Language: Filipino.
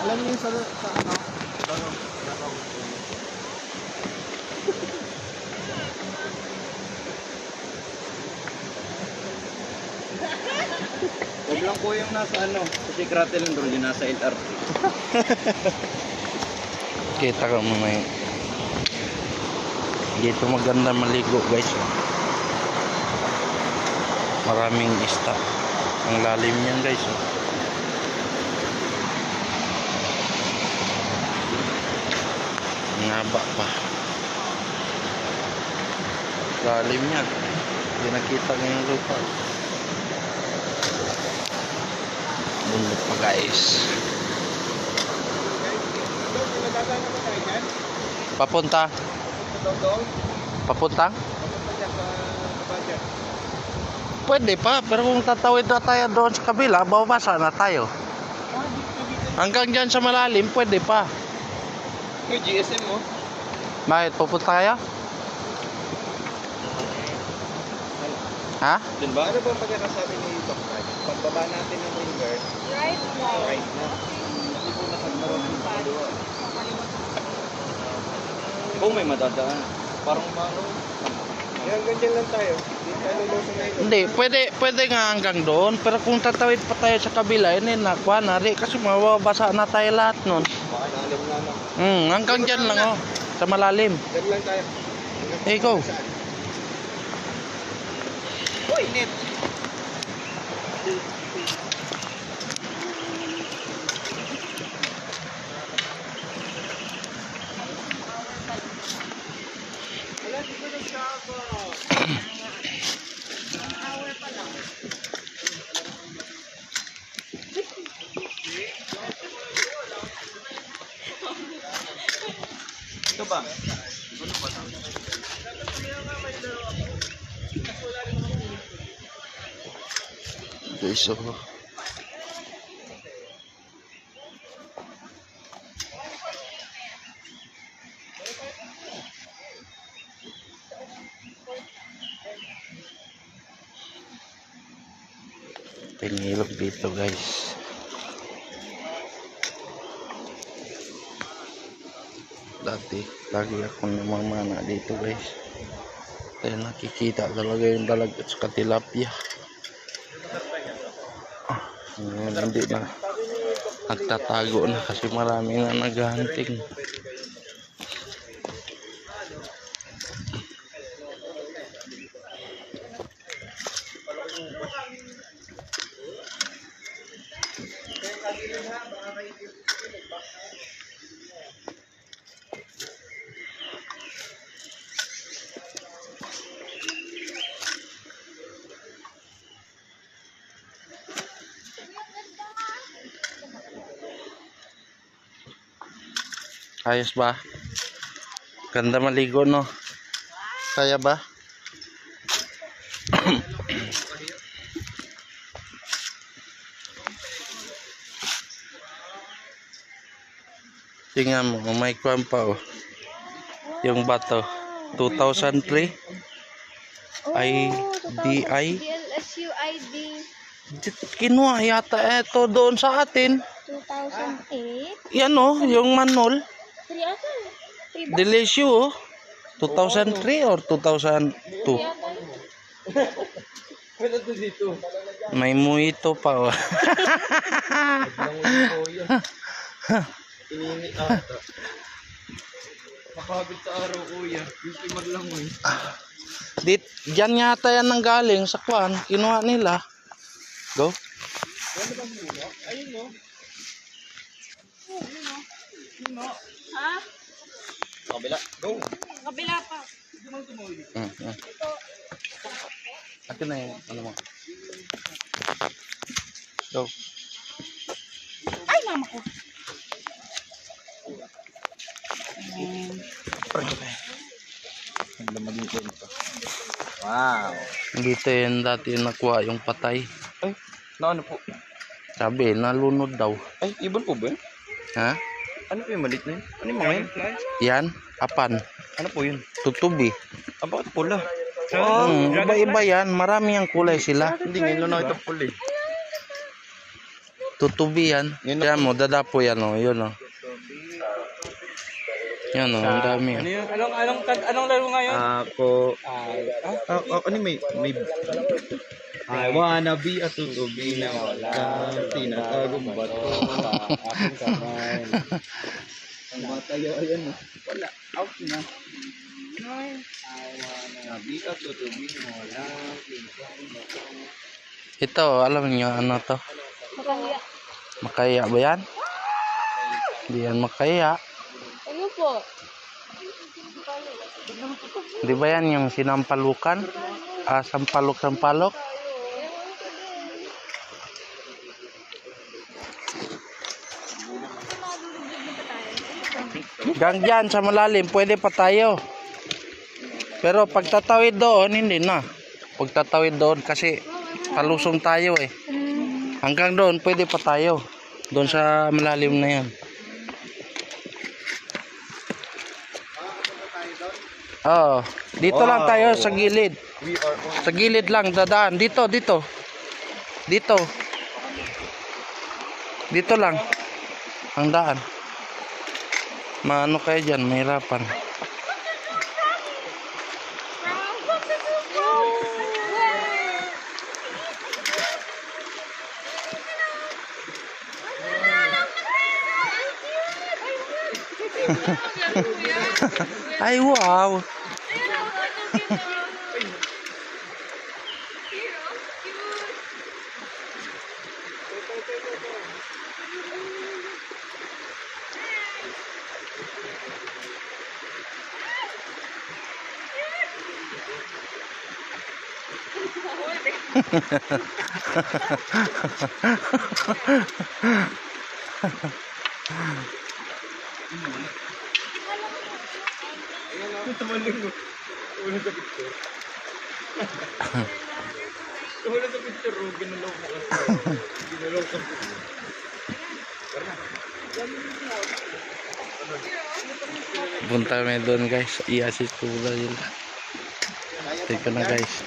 Alam niyo sa ano? Laro. Huwag lang po yung nasa ano, kasi Kratel and Roll yung nasa LRT. Kita ka muna yun. Dito maganda maligo guys. Maraming isda. Ang lalim yan guys. Ang haba pa. Lalim yan. Hindi nakita ngayong lupa. Bundok pa guys. Papunta. Papunta? Pwede pa, pero kung tatawid na tayo doon sa kabila, babasa na tayo. Hanggang dyan sa malalim, pwede pa. May GSM mo? Bakit? Pupunta kaya? Ha? Dun ba? Ano ba ang pagkakasabi ni Doc? Pagbaba natin ng river, Right now. right na. Hindi po nakagkaroon ng kaliwa. Kung may madadaan, parang ano, hanggang dyan lang tayo. Hindi tayo lulusong na ito. Hindi, pwede nga hanggang doon. Pero kung tatawid pa tayo sa kabila, hindi nakuha na rin. Kasi mababasa na tayo lahat nun. Baka naalam na lang. Hanggang dyan lang oh. Sa malalim. Dyan lang tayo. Hey, go. Uy, net! Ito ba? Guys, so tinilog dito guys. Dati lagi ako namamana dito guys. Kaya nakikita talaga yung dalag at saka tilapia. Ngayon hindi na nagtatago na kasi marami na naghahunting. Ayos ba? Ganda maligo no? Kaya ba? Tingnan mo, may kwan pa oh. Yung bato 2003 IDI DLSUID kinuha yata eto doon sa atin. 2008. Yan oh, yung manol. 3 ata. 3 ba? Delisyo oh. 2003 or 2002. Pwede ito dito. May mojito pa oh. Ininit ata. Makabit sa araw kuya. Yung timar lang mo eh. Diyan yata yan nang galing sa kwan. Kinuha nila. Go. Ayun mo. Ha? Kabila. Go. Kabila pa. Akin na yung ano mo. Go. Ay, mama ko. Wow. Dito yun dati yung nakuha yung patay. Ay, na ano po? Sabi, nalunod daw. Ay, ibon po ba yun? Ha? Ano po yung malit na yun? Ano yung mga yun? Yan, apan. Ano po yun? Tutubi. Ah, bakit pula? Iba-iba yan. Marami ang kulay sila. Hindi, ngayon lang nakita pula eh. Tutubi yan. Yan mo, dadapo yan o. Yun o. Yan o, ang dami. Ano yun? Anong laro ngayon? Ako. Ano may I wanna be a tutubi na wala tinatagong bato sa aking kamay. Ang matayo, ayan o. Wala. Out na. I wanna be a tutubi na wala tinatagong bato. Ito, alam niyo ano to? Makahiya. Makaya ba yan? Hindi yan makaya. Ano po? Di ba yan yung sinampalukan? Sampalok-sampalok? Hanggang dyan sa malalim, pwede pa tayo. Pero pagtatawid doon, hindi na. Pagtatawid doon kasi palusong tayo eh. Hanggang doon, pwede pa tayo. Doon sa malalim na yan. Oo. Dito lang tayo sa gilid. Sa gilid lang, dadaan. Dito. Dito lang. Ang daan. Maano kayo dyan, mahirapan. Ay, wow. Wala sa picture. Wala sa picture, ginalaw mo kasi. Ginalaw ka. Punta kami doon guys. I-assist ko lang yun. Take ko na guys.